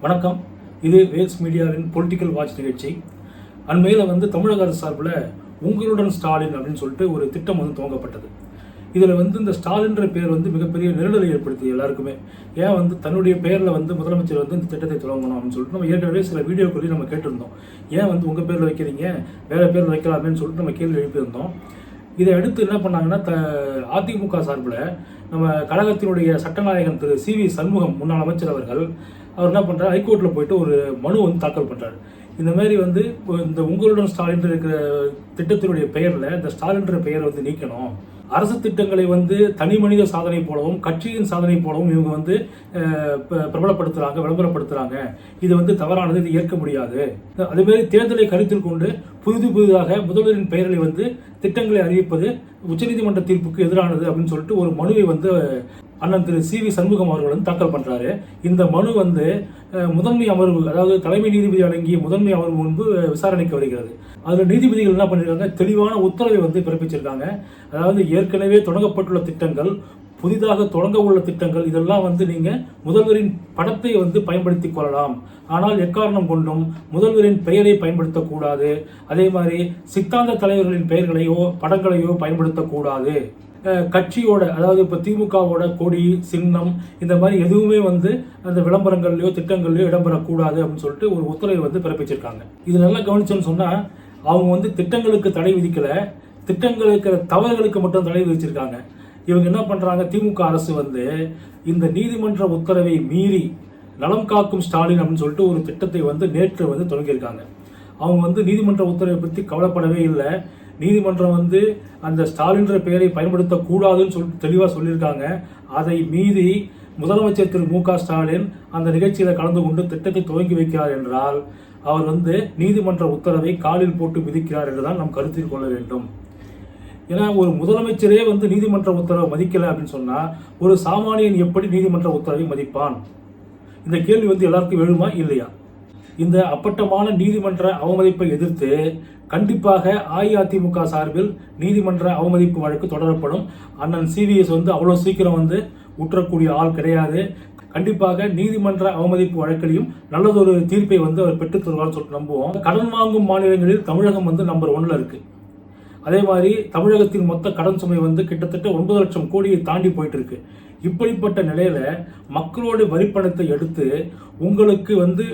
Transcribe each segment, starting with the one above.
வணக்கம். இது Wales மீடியாவின் political watch நிகழ்ச்சி. அண்மையில் தமிழக அரசு சார்பில் உங்களுடன் ஸ்டாலின் அப்படின்னு சொல்லிட்டு ஒரு திட்டம் துவங்கப்பட்டது. இதில் இந்த ஸ்டாலின்ற பேர் மிகப்பெரிய நெருடலை ஏற்படுத்தி எல்லாருக்குமே. ஏன் தன்னுடைய பெயரில் முதலமைச்சர் இந்த திட்டத்தை தொடங்கணும் அப்படின்னு சொல்லிட்டு நம்ம ஏற்கனவே சில வீடியோக்களில் நம்ம கேட்டிருந்தோம். ஏன் உங்கள் பேரில் வைக்கிறீங்க, வேறு பேரில் வைக்கலாமேன்னு சொல்லிட்டு நம்ம கேள்வி எழுப்பியிருந்தோம். இதை அடுத்து என்ன பண்ணாங்கன்னா, அதிமுக சார்பில் நம்ம கழகத்தினுடைய சட்டநாயகன் திரு சி.வி. சண்முகம் முன்னாள் அமைச்சர் அவர் என்ன பண்ணுறாரு, ஹைகோர்ட்டில் போயிட்டு ஒரு மனு தாக்கல் பண்ணுறாரு. இந்த மாதிரி இந்த உங்களுடன் ஸ்டாலின் இருக்கிற திட்டத்தினுடைய பெயரில் இந்த ஸ்டாலின்ற பெயரை நீக்கணும். அரசு திட்டங்களை தனி மனித சாதனை போலவும் கட்சியின் சாதனை போலவும் இவங்க பிரபலப்படுத்துறாங்க, விளம்பரப்படுத்துறாங்க. இது தவறானது, இது ஏற்க முடியாது. அதேமாதிரி தேர்தலை கருத்தில் கொண்டு புதிதாக முதல்வரின் பெயர்களை திட்டங்களை அறிவிப்பது உச்சநீதிமன்ற தீர்ப்புக்கு எதிரானது அப்படின்னு சொல்லிட்டு ஒரு மனுவை அண்ணன் திரு சி.வி. சண்முகம் அவர்கள் தாக்கல் பண்றாரு. இந்த மனு முதன்மை அமர்வு, அதாவது தலைமை நீதிபதி அடங்கிய முதன்மை அமர்வு முன்பு விசாரணைக்கு வருகிறது. அதில் நீதிபதிகள் என்ன பண்ணிருக்காங்க, தெளிவான உத்தரவை பிறப்பிச்சிருக்காங்க. அதாவது ஏற்கனவே தொடங்கப்பட்டுள்ள திட்டங்கள், புதிதாக தொடங்க உள்ள திட்டங்கள், இதெல்லாம் நீங்க முதல்வரின் படத்தை பயன்படுத்திக் கொள்ளலாம். ஆனால் எக்காரணம் கொண்டும் முதல்வரின் பெயரை பயன்படுத்தக்கூடாது. அதே மாதிரி சித்தாந்த தலைவர்களின் பெயர்களையோ படங்களையோ பயன்படுத்தக்கூடாது. கட்சியோட, அதாவது இப்போ திமுகவோட கொடி சின்னம் இந்த மாதிரி எதுவுமே அந்த விளம்பரங்கள்லையோ திட்டங்கள்லையோ இடம்பெறக்கூடாது அப்படின்னு சொல்லிட்டு ஒரு உத்தரவை பிறப்பிச்சிருக்காங்க. இது நல்லா கவனிச்சோன்னு சொன்னால், அவங்க திட்டங்களுக்கு தடை விதிக்கல, திட்டங்களுக்கு தவறுகளுக்கு மட்டும் தடை விதிச்சிருக்காங்க. இவங்க என்ன பண்ணுறாங்க, திமுக அரசு இந்த நீதிமன்ற உத்தரவை மீறி நலம் காக்கும் ஸ்டாலின் அப்படின்னு சொல்லிட்டு ஒரு திட்டத்தை நேற்று தொடங்கியிருக்காங்க. அவங்க நீதிமன்ற உத்தரவை பற்றி கவலைப்படவே இல்லை. நீதிமன்றம் அந்த ஸ்டாலின்ற பெயரை பயன்படுத்தக்கூடாதுன்னு சொல்லிட்டு தெளிவாக சொல்லியிருக்காங்க. அதை மீறி முதலமைச்சர் திரு மு.க. ஸ்டாலின் அந்த நிகழ்ச்சியில் கலந்து கொண்டு திட்டத்தை துவங்கி வைக்கிறார் என்றால் அவர் நீதிமன்ற உத்தரவை காலில் போட்டு மிதிக்கிறார் என்றுதான் நாம் கருத்தில் கொள்ள வேண்டும். ஏன்னா ஒரு முதலமைச்சரே நீதிமன்ற உத்தரவை மதிக்கலை அப்படின்னு சொன்னால் ஒரு சாமானியன் எப்படி நீதிமன்ற உத்தரவை மதிப்பான்? இந்த கேள்வி எல்லாருக்கும் எழுமா இல்லையா? இந்த அப்பட்டமான நீதிமன்ற அவமதிப்பை எதிர்த்து கண்டிப்பாக அஇஅதிமுக சார்பில் நீதிமன்ற அவமதிப்பு வழக்கு தொடரப்படும். அண்ணன் சிவிஎஸ் அவ்வளோ சீக்கிரம் உற்றக்கூடிய ஆள் கிடையாது. கண்டிப்பாக நீதிமன்ற அவமதிப்பு வழக்கிலையும் நல்லதொரு தீர்ப்பை அவர் பெற்றுத் தருவார்னு சொல்லிட்டு நம்புவோம். கடன் வாங்கும் மாநிலங்களில் தமிழகம் நம்பர் 1ல இருக்கு. அதே மாதிரி தமிழகத்தின் மொத்த கடன் சுமை கிட்டத்தட்ட 9 லட்சம் கோடியை தாண்டி போயிட்டு இருக்கு. இப்படிப்பட்ட நிலையில மக்களோட வரிப்பணத்தை எடுத்து உங்களுக்கு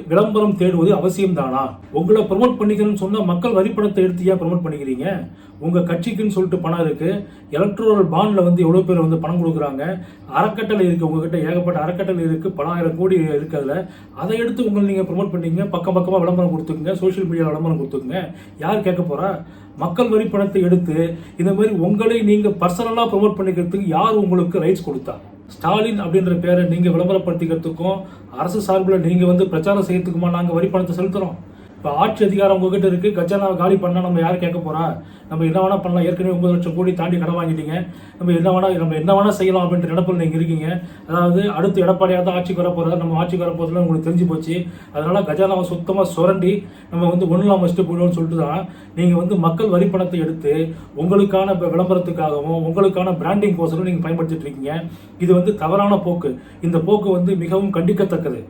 விளம்பரம் தேடுவது அவசியம் தானா? உங்களை ப்ரமோட் பண்ணிக்கணும்னு சொன்னா மக்கள் வரிப்பணத்தை எடுத்து ஏன் ப்ரமோட் பண்ணிக்கிறீங்க? உங்க கட்சிக்குன்னு சொல்லிட்டு பணம் இருக்கு. எலக்ட்ரல் பாண்ட்ல எவ்வளவு பேர் பணம் கொடுக்குறாங்க. அறக்கட்டளை இருக்கு, உங்ககிட்ட ஏகப்பட்ட அறக்கட்டளை இருக்கு, பல ஆயிரம் கோடி இருக்கு. அதை எடுத்து உங்களை நீங்க ப்ரமோட் பண்ணீங்க, பக்கமா விளம்பரம் கொடுத்துக்குங்க, சோசியல் மீடியாவில் விளம்பரம் கொடுத்துக்குங்க. யார் கேட்க போறா? மக்கள் வரி பணத்தை எடுத்து இந்த மாதிரி உங்களை நீங்க பர்சனலா ப்ரமோட் பண்ணிக்கிறதுக்கு யார் உங்களுக்கு ரைட்ஸ் கொடுத்தா? ஸ்டாலின் அப்படின்ற பேரை நீங்க விளம்பரப்படுத்திக்கிறதுக்கும் அரசு சார்பில் நீங்க பிரச்சாரம் செய்யறதுக்குமா நாங்க வரி பணத்தை செலுத்துறோம்? இப்போ ஆட்சி அதிகாரம் உங்ககிட்ட இருக்கு, கஜானாவை காலி பண்ணா நம்ம யார் கேட்க போறா? நம்ம என்ன வேணா பண்ணலாம். ஏற்கனவே 9 லட்சம் கோடி தாண்டி கடன் வாங்கிட்டீங்க. நம்ம என்ன வேணா செய்யலாம் அப்படின்ற நினைப்பில் நீங்க இருக்கீங்க. அதாவது அடுத்து எடப்பாடியாக தான் ஆட்சிக்கு வர போறதா, நம்ம ஆட்சிக்கு வர போறதுல உங்களுக்கு தெரிஞ்சு போச்சு. அதனால கஜானாவை சுத்தமா சுரண்டி நம்ம ஒன்றுலாம் வச்சுட்டு போயிடுவோம்னு சொல்லிட்டு தான் நீங்க மக்கள் வரி பணத்தை எடுத்து உங்களுக்கான விளம்பரத்துக்காகவும் உங்களுக்கான பிராண்டிங் கோசரும் நீங்க பயன்படுத்திட்டு இருக்கீங்க. இது தவறான போக்கு. இந்த போக்கு மிகவும் கண்டிக்கத்தக்கது.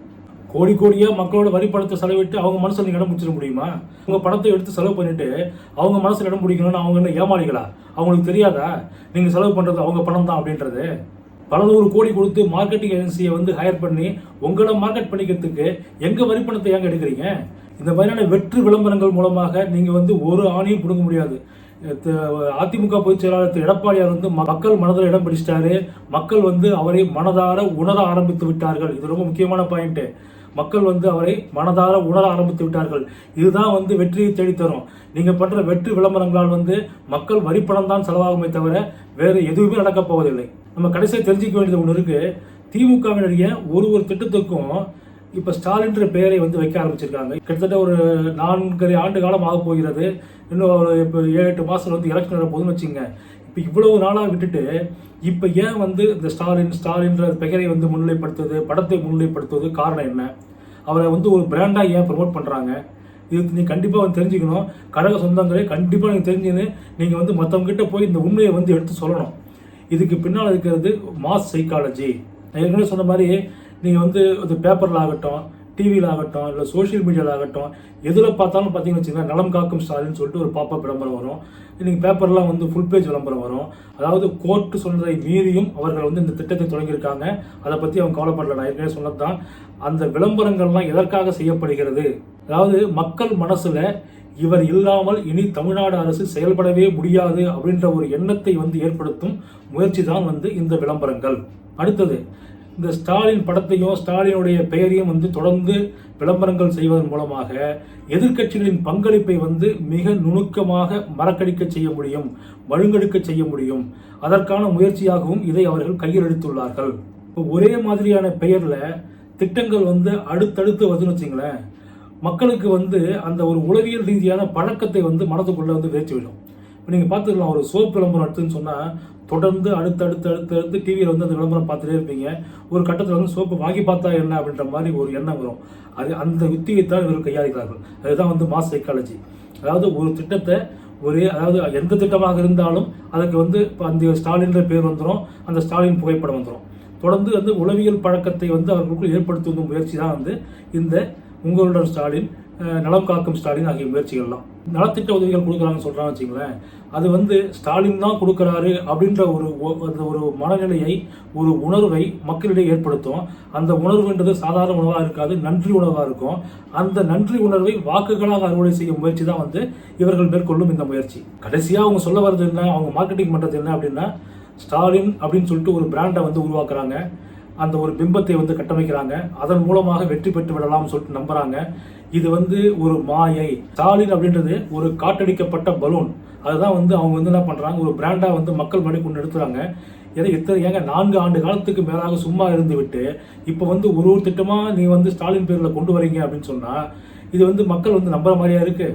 கோடி கோடியா மக்களோட வரி பணத்தை செலவிட்டு அவங்க மனசுல நீங்க இடம் பிடிச்சிட முடியுமா? உங்க பணத்தை எடுத்து செலவு பண்ணிட்டு அவங்க மனசுல இடம் பிடிக்கணும்னு அவங்க என்ன ஏமாளிகளா? அவங்களுக்கு தெரியாதா நீங்க செலவு பண்றது அவங்க பணம் தான் அப்படின்றது? பல 100 கோடி கொடுத்து மார்க்கெட்டிங் ஏஜென்சியை ஹையர் பண்ணி உங்களை மார்க்கெட் பண்ணிக்கிறதுக்கு எங்க வரி பணத்தை ஏங்க எடுக்கிறீங்க? இந்த மாதிரியான வெற்று விளம்பரங்கள் மூலமாக நீங்க ஒரு ஆணையும் பிடுங்க முடியாது. அதிமுக பொதுச் செயலாளர் எடப்பாடியார் மக்கள் மனதில் இடம் பிடிச்சிட்டாரு. மக்கள் அவரை மனதார உணர ஆரம்பித்து விட்டார்கள். இது ரொம்ப முக்கியமான பாயிண்ட். மக்கள் அவரை மனதார உணர ஆரம்பித்து விட்டார்கள். இதுதான் வெற்றியை தேடித்தரும். நீங்க பண்ற வெற்றி விளம்பரங்களால் மக்கள் வரிப்பணம் தான் செலவாகுமே தவிர வேற எதுவுமே நடக்க போவதில்லை. நம்ம கடைசியாக தெரிஞ்சுக்க வேண்டியது ஒன்று இருக்கு. திமுகவினருடைய ஒரு திட்டத்துக்கும் இப்ப ஸ்டாலின்ற பெயரை வைக்க ஆரம்பிச்சிருக்காங்க. கிட்டத்தட்ட ஒரு 4 ஆண்டு காலம் ஆக போகிறது. இன்னும் ஒரு இப்போ 7-8 மாசம் எலெக்ஷன் வர போதுன்னு வச்சுங்க. இப்போ இவ்வளவு நாளாக விட்டுட்டு இப்போ ஏன் இந்த ஸ்டாலின்ற பெயரை முன்னிலைப்படுத்துவது, படத்தை முன்னிலைப்படுத்துவது காரணம் என்ன? அவரை ஒரு பிராண்டா ஏன் ப்ரமோட் பண்றாங்க? இது நீங்க கண்டிப்பா தெரிஞ்சுக்கணும். கழக சொந்தங்களே கண்டிப்பா நீங்க தெரிஞ்சுன்னு நீங்க மற்றவங்க கிட்ட போய் இந்த உண்மையை எடுத்து சொல்லணும். இதுக்கு பின்னால் இருக்கிறது மாஸ் சைக்காலஜி. நான் ஏற்கனவே சொன்ன மாதிரி நீங்கள் பேப்பரில் ஆகட்டும், டிவியில் ஆகட்டும் இல்லை சோஷியல் மீடியாவில் ஆகட்டும் எதில் பார்த்தாலும் பார்த்தீங்கன்னு வச்சுக்கோங்க, நலம் காக்கும் ஸ்டாலின் சொல்லிட்டு ஒரு பாப்பப் விளம்பரம் வரும். இன்னைக்கு பேப்பர்லாம் வந்து ஃபுல் பேஜ் விளம்பரம் வரும். அதாவது கோர்ட்டு சொன்னதை மீறியும் அவர்கள் வந்து இந்த திட்டத்தை தொடங்கியிருக்காங்க. அதை பற்றி அவங்க கவலைப்படல. நான் ஏற்கனவே சொன்னதுதான். அந்த விளம்பரங்கள்லாம் எதற்காக செய்யப்படுகிறது? அதாவது மக்கள் மனசுல இவர் இல்லாமல் இனி தமிழ்நாடு அரசு செயல்படவே முடியாது அப்படின்ற ஒரு எண்ணத்தை வந்து ஏற்படுத்தும் முயற்சி தான் வந்து இந்த விளம்பரங்கள். அடுத்தது, இந்த ஸ்டாலின் படத்தையும் ஸ்டாலினுடைய பெயரையும் வந்து தொடர்ந்து விளம்பரங்கள் செய்வதன் மூலமாக எதிர்க்கட்சிகளின் பங்களிப்பை வந்து மிக நுணுக்கமாக மறக்கடிக்க செய்ய முடியும், மழுங்கெடுக்க செய்ய முடியும். அதற்கான முயற்சியாகவும் இதை அவர்கள் கையில் எடுத்துள்ளார்கள். இப்போ ஒரே மாதிரியான பெயர்ல திட்டங்கள் வந்து அடுத்தடுத்து வருதுன்னு வச்சுங்களேன், மக்களுக்கு வந்து அந்த ஒரு உளவியல் ரீதியான பழக்கத்தை வந்து மனதுக்குள்ள வந்து வேச்சு விடும். இப்போ நீங்கள் பார்த்துக்கலாம், ஒரு சோப் விளம்பரம் எடுத்துன்னு சொன்னால் தொடர்ந்து அடுத்து டிவியில் வந்து அந்த விளம்பரம் பார்த்துட்டே இருப்பீங்க. ஒரு கட்டத்தில் வந்து சோப்பு வாங்கி பார்த்தா என்ன அப்படின்ற மாதிரி ஒரு எண்ணம் வரும். அது அந்த யுத்தியைத்தான் இவர்கள் கையாளுகிறார்கள். அதுதான் வந்து மாஸ் சைக்காலஜி. அதாவது ஒரு திட்டத்தை அதாவது எந்த திட்டமாக இருந்தாலும் அதுக்கு வந்து இப்போ அந்த ஸ்டாலின்ற பேர் வந்துடும், அந்த ஸ்டாலின் புகைப்படம் வந்துடும். தொடர்ந்து வந்து உளவியல் பழக்கத்தை வந்து அவர்களுக்குள் ஏற்படுத்தும் முயற்சி தான் வந்து இந்த உங்களுடன் ஸ்டாலின், நலம் காக்கும் ஸ்டாலின் ஆகிய முயற்சிகள்லாம். நலத்திட்ட உதவிகள் கொடுக்குறாங்கன்னு சொல்கிறான்னு வச்சுங்களேன், அது வந்து ஸ்டாலின் தான் கொடுக்குறாரு அப்படின்ற ஒரு மனநிலையை, ஒரு உணர்வை மக்களிடையே ஏற்படுத்தும். அந்த உணர்வுன்றது சாதாரண உணவாக இருக்காது, நன்றி உணர்வாக இருக்கும். அந்த நன்றி உணர்வை வாக்குகளாக அறுவடை செய்யும் முயற்சி தான் வந்து இவர்கள் மேற்கொள்ளும் இந்த முயற்சி. கடைசியாக அவங்க சொல்ல வர்றது என்ன, அவங்க மார்க்கெட்டிங் பண்ணுறது என்ன அப்படின்னா, ஸ்டாலின் அப்படின்னு சொல்லிட்டு ஒரு பிராண்டை வந்து உருவாக்குறாங்க. அந்த ஒரு பிம்பத்தை வந்து கட்டமைக்கிறாங்க. அதன் மூலமாக வெற்றி பெற்று விடலாம்னு சொல்லிட்டு நம்புறாங்க. இது வந்து ஒரு மாயை. ஸ்டாலின் அப்படின்றது ஒரு காட்டடிக்கப்பட்ட பலூன். அதுதான் வந்து அவங்க வந்து என்ன பண்றாங்க, ஒரு பிராண்டா வந்து மக்கள் மடி கொண்டு எடுத்துறாங்க. ஏங்க 4 ஆண்டு காலத்துக்கு மேலாக சும்மா இருந்து விட்டு இப்போ வந்து ஒரு திட்டமா நீ வந்து ஸ்டாலின் பேர்ல கொண்டு வரீங்க அப்படின்னு சொன்னா இது வந்து மக்கள் வந்து நம்புற மாதிரியா இருக்கு.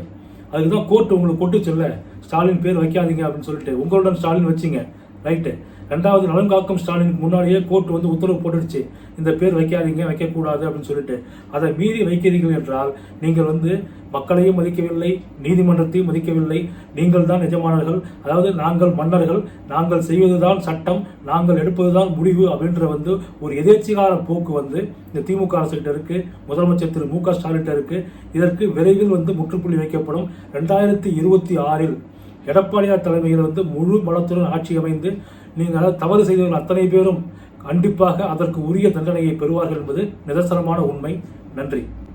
அதுக்குதான் கோர்ட் உங்களுக்கு கொட்டுச்சுல்ல, ஸ்டாலின் பேர் வைக்காதீங்க அப்படின்னு சொல்லிட்டு. உங்களுடன் ஸ்டாலின் வச்சிங்க, ரைட்டு. ரெண்டாவது, நலம் காக்கும் ஸ்டாலினுக்கு முன்னாடியே கோர்ட் வந்து உத்தரவு போட்டுடுச்சு, இந்த பேர் வைக்காதீங்க, வைக்கக்கூடாது அப்படின்னு சொல்லிட்டு. அதை மீறி வைக்கிறீர்கள் என்றால் நீங்கள் வந்து மக்களையும் மதிக்கவில்லை, நீதிமன்றத்தையும் மதிக்கவில்லை. நீங்கள் தான் எஜமானர்கள், அதாவது நாங்கள் மன்னர்கள், நாங்கள் செய்வதுதான் சட்டம், நாங்கள் எடுப்பதுதான் முடிவு அப்படின்ற வந்து ஒரு எதேச்சிகார போக்கு வந்து இந்த திமுக அரசுகிட்ட இருக்கு, முதலமைச்சர் திரு மு.க. ஸ்டாலின் இருக்கு. இதற்கு விரைவில் வந்து முற்றுப்புள்ளி வைக்கப்படும். 2026 எடப்பாடியார் தலைமையில் வந்து முழு பலத்துடன் ஆட்சி அமைந்து நீங்கள் தவறு செய்தவர்கள் அத்தனை பேரும் கண்டிப்பாக அதற்கு உரிய தண்டனையை பெறுவார்கள் என்பது நிதர்சனமான உண்மை. நன்றி.